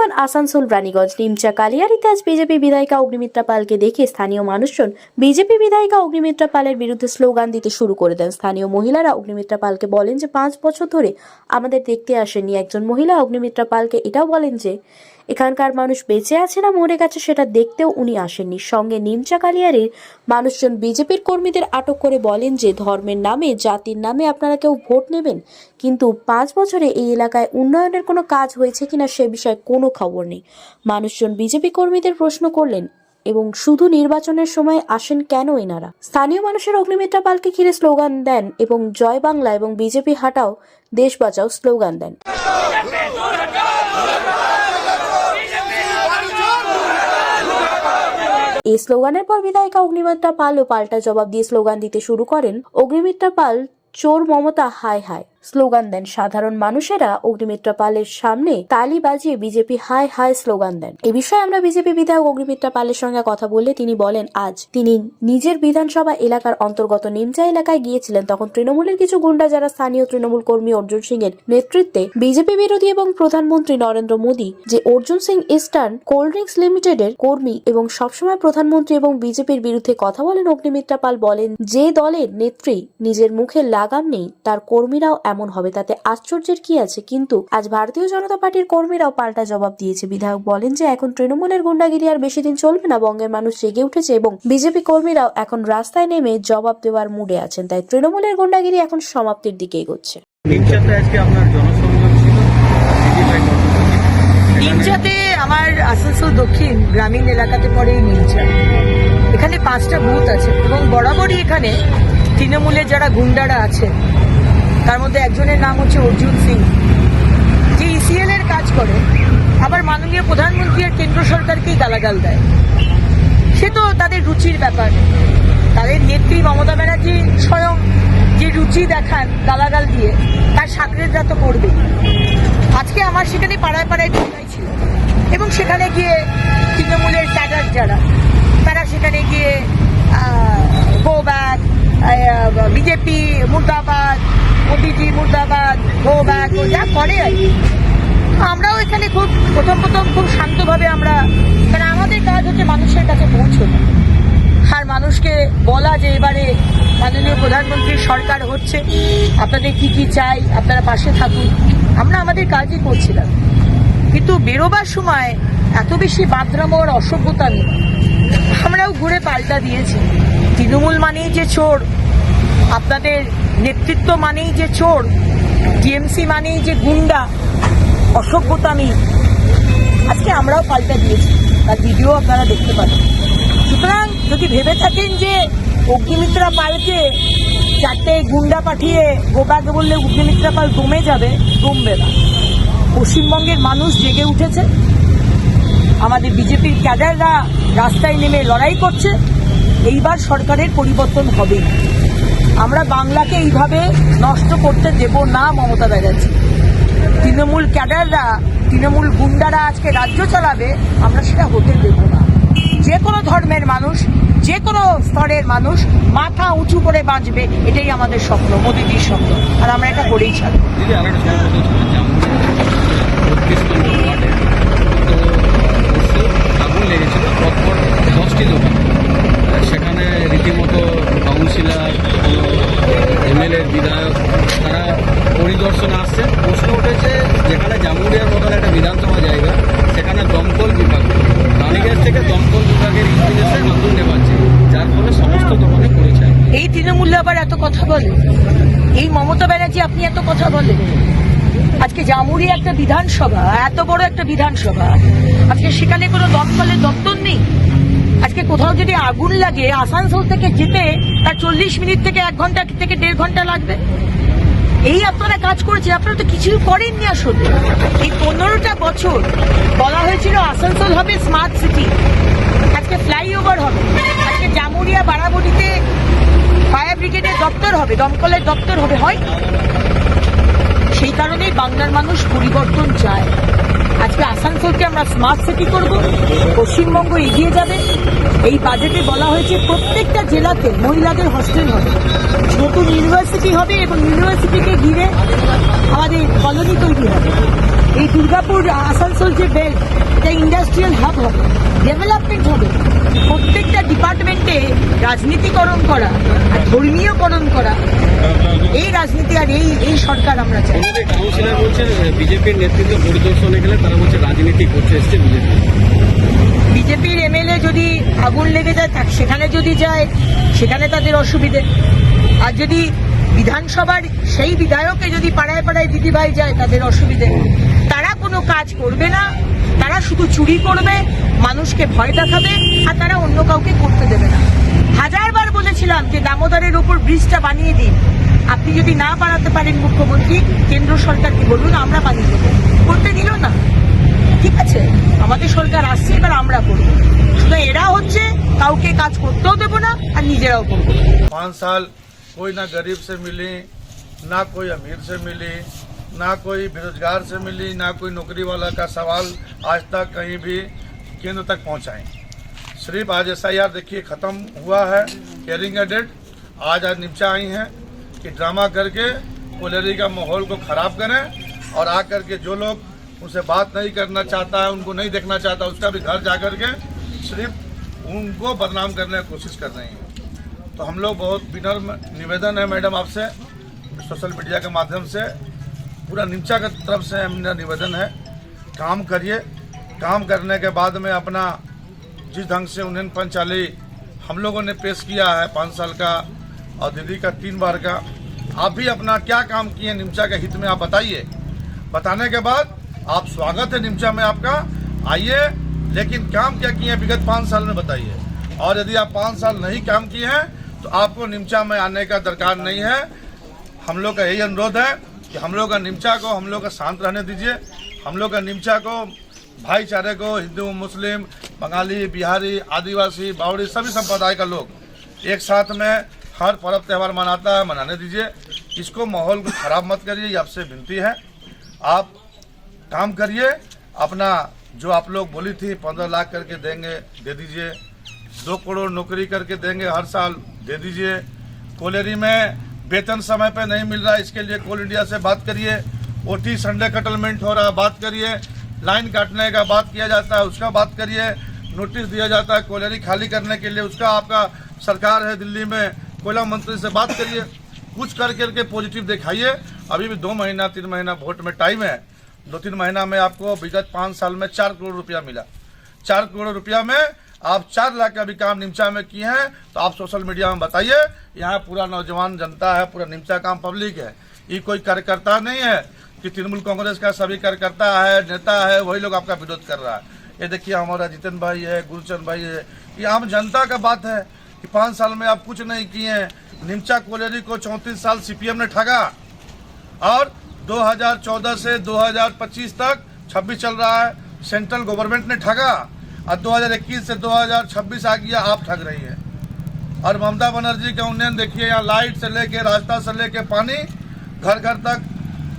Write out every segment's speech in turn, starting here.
স্থান আসানসোল রানীগঞ্জ নিমচা কালিয়ারিতে আজ বিজেপি বিধায়িকা অগ্নিমিত্রা পালকে দেখে স্থানীয় মানুষজন বিজেপি বিধায়িকা অগ্নিমিত্রা পালের বিরুদ্ধে স্লোগান দিতে শুরু করে দেন। স্থানীয় মহিলারা অগ্নিমিত্রা পালকে বলেন যে 5 বছর ধরে আমাদের দেখতে আসেননি। একজন মহিলা অগ্নিমিত্রা পালকে এটাও বলেন যে এখানকার মানুষ বেঁচে আছে না মরে গেছে সেটা দেখতেও উনি আসেননি। সঙ্গে নিমচা কালিয়ারির মানুষজন বিজেপির কর্মীদের আটক করে বলেন যে ধর্মের নামে জাতির নামে আপনারা কেউ ভোট নেবেন, কিন্তু 5 বছরে এই এলাকায় উন্নয়নের কোনো কাজ হয়েছে কিনা সে বিষয়ে কোনো খবর নেই। মানুষজন বিজেপি কর্মীদের প্রশ্ন করলেন এবং শুধু নির্বাচনের সময় আসেন কেন এনারা। স্থানীয় মানুষের অগ্নিমিত্রা পালকে ঘিরে স্লোগান দেন এবং জয় বাংলা এবং বিজেপি হাটাও দেশ বাঁচাও স্লোগান দেন। এই স্লোগানের পর বিধায়িকা অগ্নিমিত্রা পালও পাল্টা জবাব দিয়ে স্লোগান দিতে শুরু করেন। অগ্নিমিত্রা পাল চোর মমতা হায় হায় স্লোগান দেন। সাধারণ মানুষেরা অগ্নিমিত্রা পালের সামনে তালি বাজিয়ে বিজেপি হায় হায় স্লোগান দেন। এ বিষয়ে আমরা বিজেপি বিধায়ক অগ্নিমিত্রা পালের সঙ্গে কথা বললে তিনি বলেন আজ তিনি নিজের বিধানসভা এলাকার অন্তর্গত নিমচা এলাকায় গিয়েছিলেন। তখন তৃণমূলের কিছু গুন্ডা যারা স্থানীয় তৃণমূল কর্মী অর্জুন সিং এর নেতৃত্বে বিজেপি বিরোধী এবং প্রধানমন্ত্রী নরেন্দ্র মোদী যে Arjun Singh eastern cold drinks লিমিটেডের কর্মী এবং সবসময় প্রধানমন্ত্রী এবং বিজেপির বিরুদ্ধে কথা বলেন। অগ্নিমিত্রা পাল বলেন যে দলের নেত্রী নিজের মুখে লাগাম নেই তার কর্মীরাও এমন হবে, তাতে আশ্চর্যের কি আছে। কিন্তু আজ ভারতীয় জনতা পার্টির কর্মীরাও পাল্টা জবাব দিয়েছে। বিধায়ক বলেন যে এখন তৃণমূলের গুন্ডাগিরি আর বেশি দিন চলবে না। বঙ্গের মানুষ জেগে উঠেছে এবং বিজেপি কর্মীরাও এখন রাস্তায় নেমে জবাব দেওয়ার মুডে আছেন, তাই তৃণমূলের গুন্ডাগিরি এখন সমাপ্তির দিকে এগোচ্ছে। নিমচাতে আমার আসানসোল দক্ষিণ গ্রামীণ এলাকাতে পড়ে নিমচা। এখানে 5টা বুথ আছে এবং বরাবরই এখানে তৃণমূলের যারা গুন্ডারা আছে তার মধ্যে একজনের নাম হচ্ছে অর্জুন সিং, যে ইসিএল এর কাজ করে, আবার মাননীয় প্রধানমন্ত্রী আর কেন্দ্র সরকারকেই গালাগাল দেয়। সে তো তাদের রুচির ব্যাপার। তাদের নেত্রী মমতা ব্যানার্জি স্বয়ং যে রুচি দেখান গালাগাল দিয়ে, তার সাকরেদরা তো করবেই। আজকে আমার সেখানে পাড়ায় পাড়ায় ঢোকাই ছিল এবং সেখানে গিয়ে তৃণমূলের ক্যাডার যারা তারা সেখানে গিয়ে গো ব্যাক, বিজেপি মুর্দাবাদ, মোদিজি মুর্দাবাদ, গো ব্যাক ও যা করে আর কি। আমরাও এখানে খুব প্রথম খুব শান্তভাবে আমরা, কারণ আমাদের কাজ হচ্ছে মানুষের কাছে পৌঁছানো আর মানুষকে বলা যে এবারে মাননীয় প্রধানমন্ত্রীর সরকার হচ্ছে, আপনাদের কি কি চাই, আপনারা পাশে থাকুন। আমরা আমাদের কাজই করছিলাম, কিন্তু বেরোবার সময় এত বেশি বাদরামো আর অসভ্যতা নেই। আমরাও ঘুরে পাল্টা দিয়েছি। তৃণমূল মানেই যে চোর, আপনাদের নেতৃত্ব মানেই যে চোর, টিএমসি মানেই যে গুন্ডা, অসভ্যতামি, আজকে আমরাও পাল্টা দিয়েছি। তার ভিডিও আপনারা দেখতে পাবেন। সুতরাং যদি ভেবে থাকেন যে অগ্নিমিত্রা পালকে 4টে গুন্ডা পাঠিয়ে গোবাকে বললে অগ্নিমিত্রা পাল দমে যাবে, দমবে না। পশ্চিমবঙ্গের মানুষ জেগে উঠেছে, আমাদের বিজেপির ক্যাডাররা রাস্তায় নেমে লড়াই করছে। এইবার সরকারের পরিবর্তন হবেই। আমরা বাংলাকে এইভাবে নষ্ট করতে দেব না মমতা ব্যানার্জি। তৃণমূল ক্যাডাররা, তৃণমূল গুন্ডারা আজকে রাজ্য চালাবে, আমরা সেটা হতে দেব না। যে কোনো ধর্মের মানুষ, যে কোনো স্তরের মানুষ মাথা উঁচু করে বাঁচবে, এটাই আমাদের স্বপ্ন, মোদিজির স্বপ্ন, আর আমরা এটা করেই ছাড়ব। আগুন লেগেছিল পরপর 10টি দোকান। সেখানে রীতিমতো কাউন্সিলর, এমএলএ, বিধায়ক তারা পরিদর্শনে আসছে। প্রশ্ন উঠেছে যেখানে জামুরিয়ার মতন একটা বিধানসভা জায়গা, সেখানে দমকল বিভাগ, রানীগঞ্জ থেকে দমকল বিভাগের ইঞ্জিন আগুন নেভাচ্ছে, যার ফলে সমস্ত দোকানে পড়েছে। এই তৃণমূল্য আবার এত কথা বলে, এই মমতা ব্যানার্জি আপনি এত কথা বলেন। আজকে জামুরিয়া একটা বিধানসভা, এত বড় একটা বিধানসভা, আজকে সেখানে কোনো দমকলের দপ্তর নেই। আজকে কোথাও যদি আগুন লাগে, আসানসোল থেকে যেতে তার 40 মিনিট থেকে 1 ঘন্টা থেকে 1.5 ঘন্টা লাগবে। এই আপনারা কাজ করেছেন, আপনারা তো কিছু করেননি। আসলে এই 15টা বছর বলা হয়েছিল আসানসোল হবে স্মার্ট সিটি, আজকে ফ্লাইওভার হবে, আজকে জামুরিয়া বারাবণীতে ফায়ার ব্রিগেডের দপ্তর হবে, দমকলের দপ্তর হবে, হয়। সেই কারণেই বাংলার মানুষ পরিবর্তন চায়। আজকে আসানসোলকে আমরা স্মার্ট সিটি করব, পশ্চিমবঙ্গ এগিয়ে যাবে। এই বাজেটে বলা হয়েছে প্রত্যেকটা জেলাতে মহিলাদের হস্টেল হবে, নতুন ইউনিভার্সিটি হবে এবং ইউনিভার্সিটিকে ঘিরে আমাদের কলোনি তৈরি হবে। এই দুর্গাপুর আসানসোল যে বেল্ট, এটা ইন্ডাস্ট্রিয়াল হাব হবে, ডেভেলপমেন্ট হবে। প্রত্যেকটা ডিপার্টমেন্টে রাজনীতিকরণ করা আর ধর্মীয়করণ করা, এই রাজনীতি আর এই সরকার আমরা চাই। আমাদের কাউন্সিলর বলছেন বিজেপির নেতৃত্ব পরিদর্শনে গেলে তারা বলছে রাজনীতি করতে এসছে বিজেপি। বিজেপির এমএলএ যদি আগুন লেগে যায় সেখানে যদি যায়, সেখানে তাদের অসুবিধে। আর যদি বিধানসভার সেই বিধায়ককে যদি পাড়ায় পাড়ায় দিদিভাই যায়, তাদের অসুবিধে। তারা কোনো কাজ করবে না, তারা শুধু চুরি করবে, মানুষকে ভয় দেখাবে, আর তারা অন্য কাউকে করতে দেবে না। হাজারবার বলেছিলাম যে দামোদরের উপর ব্রিজটা বানিয়ে দিন। আপনি যদি না বানাতে পারেন মুখ্যমন্ত্রী, কেন্দ্র সরকারকে বলুন, আমরা বানিয়ে দেবো। করতে দিল না। ঠিক আছে, আমাদের সরকার আসছে, এবার আমরা করবো। শুধু এরা হচ্ছে কাউকে কাজ করতেও দেবো না, আর নিজেরাও করবো। 5 साल कोई ना गरीब से मिली, ना कोई अमीर से मिली, ना कोई बेरोजगार से मिली, ना कोई नौकरी वाला का सवाल आज तक कहीं भी केंद्र तक पहुंचाए। सिर्फ आज SIR देखिए खत्म हुआ है, हियरिंग का डेट आज निपचा आई हैं कि ड्रामा करके कोलेरी का माहौल को खराब करें, और आकर के जो लोग उनसे बात नहीं करना चाहता है, उनको नहीं देखना चाहता, उसका भी घर जाकर के सिर्फ उनको बदनाम करने की कोशिश कर रही हैं। तो हम लोग बहुत विनम्र निवेदन है मैडम आपसे, सोशल मीडिया के माध्यम से पूरा निमचा की तरफ से मेरा निवेदन है, काम करिए। काम करने के बाद में अपना जिस ढंग से उन्हें पंचाली हम लोगों ने पेश किया है 5 साल का, और दीदी का 3 बार का, आप भी अपना क्या काम किए निमचा के हित में आप बताइए। बताने के बाद आप स्वागत है निमचा में आपका, आइए, लेकिन काम क्या किए विगत 5 साल में बताइए। और यदि आप 5 साल नहीं काम किए हैं तो आपको निमचा में आने का दरकार नहीं है। हम लोग का यही अनुरोध है कि हम लोग का निमचा को हम लोग का शांत रहने दीजिए। हम लोग का निमचा को भाईचारे को हिंदू, मुस्लिम, बंगाली, बिहारी, आदिवासी, बावड़ी सभी संप्रदाय का लोग एक साथ में हर पर्व त्यौहार मनाता है, मनाने दीजिए। इसको माहौल को खराब मत करिए, ये आपसे विनती है। आप काम करिए, अपना जो आप लोग बोली थी 15 लाख करके देंगे, दे दीजिए। 2 करोड़ नौकरी करके देंगे हर साल, दे दीजिए। कोलेरी में वेतन समय पे नहीं मिल रहा है, इसके लिए कोल इंडिया से बात करिए। OT संडे कटलमेंट हो रहा है, बात करिए। लाइन काटने का बात किया जाता है, उसका बात करिए। नोटिस दिया जाता है कोलेरी खाली करने के लिए, उसका आपका सरकार है दिल्ली में, कोयला मंत्री से बात करिए। कुछ करके पॉजिटिव दिखाइए। अभी भी 2 महीना 3 महीना वोट में टाइम है। 2-3 महीना में आपको विगत 5 साल में 4 करोड़ रुपया मिला। 4 करोड़ रुपया में आप 4 लाख का भी काम निमचा में किए हैं, तो आप सोशल मीडिया में बताइए। यहाँ पूरा नौजवान जनता है, पूरा निमचा काम पब्लिक है, ये कोई कार्यकर्ता नहीं है कि तृणमूल कांग्रेस का सभी कार्यकर्ता है, नेता है, वही लोग आपका विरोध कर रहा है। ये देखिए हमारा जितेन भाई है, गुरुचंद भाई है, ये आम जनता का बात है कि 5 साल में आप कुछ नहीं किए हैं। निमचा कोलेरी को 34 साल CPM ने ठगा, और 2014 से 2025 तक 26 चल रहा है, सेंट्रल गवर्नमेंट ने ठगा, और 2021 से 2026 आ गया, आप ठग रही है। और ममता बनर्जी का उन्नयन देखिए, यहाँ लाइट से लेके, रास्ता से लेके, पानी घर घर तक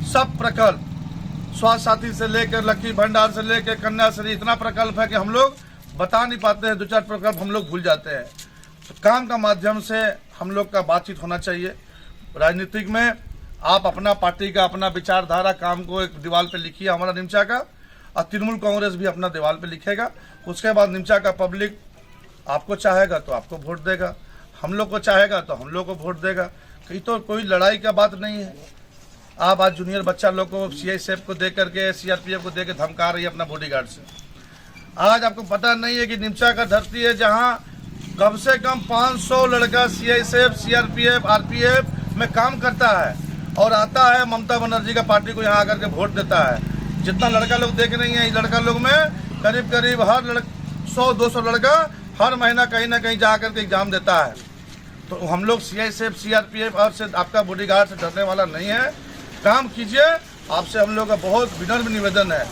सब प्रकल्प, स्वास्थ्य साथी से लेकर लक्की भंडार से लेकर कन्याश्री, इतना प्रकल्प है कि हम लोग बता नहीं पाते हैं। 2-4 प्रकल्प हम लोग भूल जाते हैं। तो काम का माध्यम से हम लोग का बातचीत होना चाहिए। राजनीतिक में आप अपना पार्टी का अपना विचारधारा काम को एक दीवार पे लिखिए हमारा निमचा का, और तृणमूल कांग्रेस भी अपना दीवार पे लिखेगा। उसके बाद निमचा का पब्लिक आपको चाहेगा तो आपको वोट देगा, हम लोग को चाहेगा तो हम लोग को वोट देगा। कहीं तो कोई लड़ाई का बात नहीं है। आप आज जूनियर बच्चा लोग को CISF को दे करके, CRPF को दे के धमका रही है अपना बॉडीगार्ड से। आज आपको पता नहीं है कि निमचा का धरती है जहाँ कम से कम 500 लड़का CISF, CRPF, RPF में काम करता है, और आता है ममता बनर्जी का पार्टी को यहाँ आकर के वोट देता है। जितना लड़का लोग देख रही हैं, इस लड़का लोग में करीब करीब हर 100-200 लड़का हर महीना कहीं ना कहीं जा करके एग्जाम देता है। तो हम लोग CISF, CRPF और से आपका बॉडीगार्ड से डरने वाला नहीं है। काम कीजिए, आपसे हम लोग का बहुत विनम्र निवेदन है।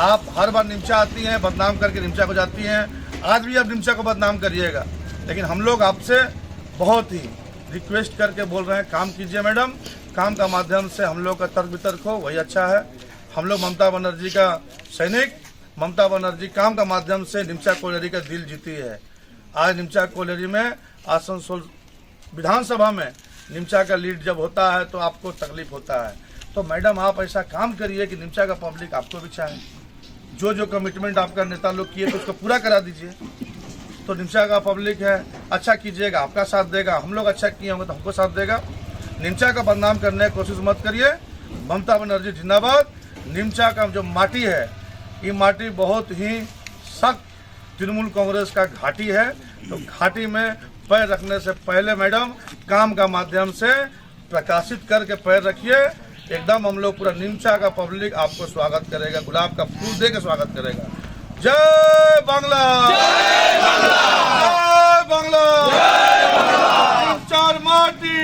आप हर बार निमचा आती हैं, बदनाम करके निमचा को जाती हैं, आज भी आप निमचा को बदनाम करिएगा। लेकिन हम लोग आपसे बहुत ही रिक्वेस्ट करके बोल रहे हैं, काम कीजिए मैडम। काम का माध्यम से हम लोग का तर्क वितर्क हो, वही अच्छा है। हम लोग ममता बनर्जी का सैनिक, ममता बनर्जी काम का माध्यम से निमचा कोलेरी का दिल जीती है। आज निमचा कोलेरी में आसनसोल विधानसभा में निमचा का लीड जब होता है तो आपको तकलीफ होता है। तो तो मैडम आप ऐसा काम करिए कि निमचा का पब्लिक आपको भी चाहे। जो जो कमिटमेंट आपका नेता लोग किए तो उसको पूरा करा दीजिए। तो निमचा का पब्लिक है, अच्छा कीजिएगा, आपका साथ देगा। हम लोग अच्छा किए होंगे तो हमको साथ देगा। निमचा का बदनाम करने की कोशिश मत करिए। ममता बनर्जी जिंदाबाद। निमचा का जो माटी है, ये माटी बहुत ही सख्त तृणमूल कांग्रेस का घाटी है। तो घाटी में पैर रखने से पहले मैडम काम का माध्यम से प्रकाशित करके पैर रखिए। एकदम हम लोग पूरा निमचा का पब्लिक आपको स्वागत करेगा, गुलाब का फूल दे के स्वागत करेगा। जय बांग्ला, जय बांग्ला, निमचार माटी,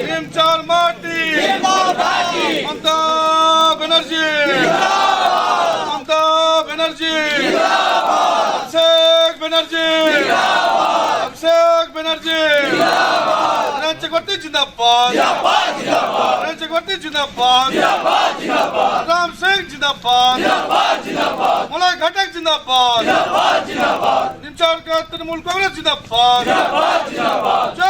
निमचार माटी, ममता बनर्जी, ममता बनर्जी, अभिषेक बनर्जी, अभिषेक बनर्जी, नरेंद्र चक्रवर्ती जिंदाबाद, नरेंद्र चक्रवर्ती जिंदाबाद, राम सिंह जिंदाबाद, मलाई घटक जिंदाबाद, निमचार का तृणमूल कांग्रेस जिंदाबाद, जय